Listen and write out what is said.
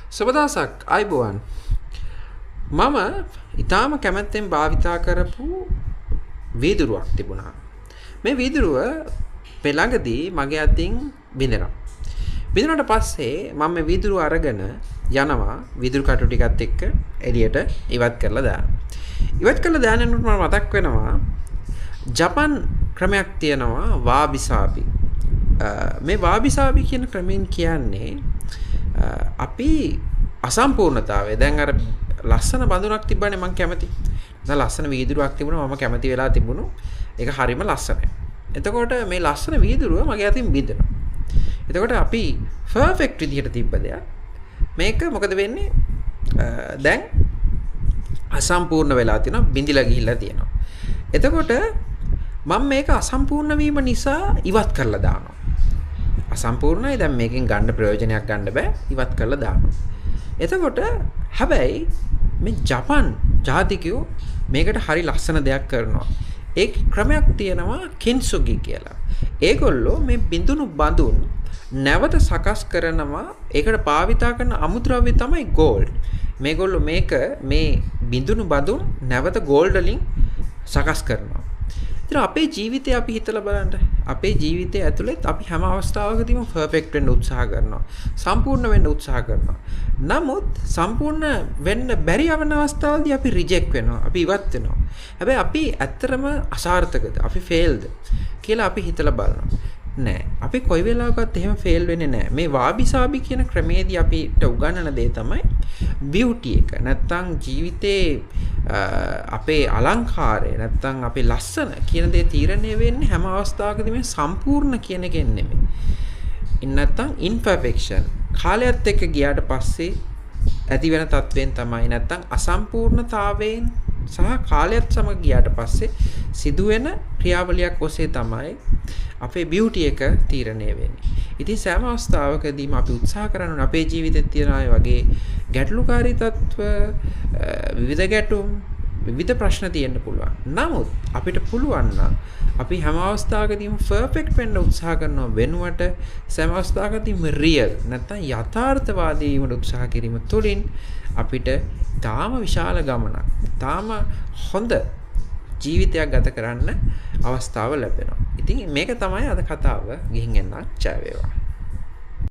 සුබදවසක් අයිබෝවන්. මම ඊටාම කැමැත්තෙන් භාවිතා කරපු වීදුරුවක් තිබුණා. මේ වීදුරුව පෙළඟදී මගේ අතින් බිඳෙනවා. බිඳුනට පස්සේ මම මේ වීදුරුව අරගෙන යනවා වීදුරු කටු ටිකත් එක්ක එළියට ඉවත් කරලා දානවා. ඉවත් කරලා දානකොට මට මතක් වෙනවා ජපන් ක්‍රමයක් තියෙනවා වාබිසාබි. මේ වාබිසාබි කියන ක්‍රමෙන් කියන්නේ අපි අසම්පූර්ණතාවය දැන් අර ලස්සන බඳුනක් තිබ්බනේ මම කැමති. දැන් ලස්සන වීදුරුවක් තිබුණා මම කැමති වෙලා තිබුණු. ඒක හරියම ලස්සනයි. එතකොට මේ ලස්සන වීදුරුව මගේ අතින් බිඳෙනවා. එතකොට අපි පර්ෆෙක්ට් විදිහට තිබ්බ දෙයක්. මේක මොකද වෙන්නේ? දැන් අසම්පූර්ණ වෙලා තියෙනවා බිඳිලා ගිහිල්ලා තියෙනවා. එතකොට මම මේක අසම්පූර්ණ වීම නිසා ඉවත් කරලා දානවා. අසම්පූර්ණයි දැන් මේකෙන් ගන්න ප්‍රයෝජනයක් ගන්න බෑ ඉවත් කරලා දානවා. එතකොට හැබැයි මේ ජපන් ජාතිකයෝ මේකට හරි ලස්සන දෙයක් කරනවා. ඒ ක්‍රමයක් තියෙනවා කින්සුගි කියලා. ඒගොල්ලෝ මේ බිඳුණු බඳුන් නැවත සකස් කරනවා. ඒකට භාවිතා කරන අමුද්‍රව්‍ය තමයි ගෝල්ඩ්. මේගොල්ලෝ මේක මේ බිඳුණු බඳුන් නැවත ගෝල්ඩ් වලින් සකස් කරනවා. ඉතින් අපේ ජීවිතේ අපි හිතලා බලන්න. අපේ ජීවිතය ඇතුළේ අපි හැම අවස්ථාවකදීම පර්ෆෙක්ට් වෙන්න උත්සාහ කරනවා. සම්පූර්ණ වෙන්න උත්සාහ කරනවා. නමුත් සම්පූර්ණ වෙන්න බැරි යවන අවස්ථාවලදී අපි රිජෙක්ට් වෙනවා. අපි ඉවත් වෙනවා. හැබැයි අපි ඇත්තටම අසාර්ථකද? අපි ෆේල්ද කියලා අපි හිතලා බලනවා. නෑ. අපි කොයි වෙලාවකත් එහෙම ෆේල් වෙන්නේ නෑ. මේ වාබිසාබි කියන ක්‍රමේදී අපිට උගන්වන දේ තමයි බියුටි එක. නැත්තම් ජීවිතේ අපේ අලංකාරය නැත්තම් අපේ ලස්සන කියන දේ තීරණය වෙන්නේ හැම අවස්ථාවකදීම සම්පූර්ණ කියන එකෙන් නෙමෙයි. නැත්තම් imperfection. කාලයත් එක්ක ගියාට පස්සේ ඇති වෙන තත්වෙන් තමයි නැත්තම් අසම්පූර්ණතාවයෙන් සහ කාලයත් සමග ගියාට පස්සේ සිදුවෙන ක්‍රියාවලියක් ඔස්සේ තමයි අපේ බියුටි එක තීරණය වෙන්නේ. ඉතින් සෑම අවස්ථාවකදීම අපි උත්සාහ කරනවා අපේ ජීවිතේ තියෙන අය වගේ ගැටලුකාරී තත්ත්ව විවිධ ගැටුම් විවිධ ප්‍රශ්න තියෙන්න පුළුවන්. නමුත් අපිට පුළුවන් නම් අපි හැම අවස්ථාවකදීම පර්ෆෙක්ට් වෙන්න උත්සාහ කරනවා වෙනුවට සෑම අවස්ථාවකදීම රියල් නැත්නම් යථාර්ථවාදී වීමට උත්සාහ කිරීම තුළින් අපිට තාම විශාල ගමනක් තාම හොඳ ජීවිතයක් ගත කරන්න අවස්ථාව ලැබෙනවා. ඉතින් මේක තමයි අද කතාව. ගිහින් එන්න ජය වේවා.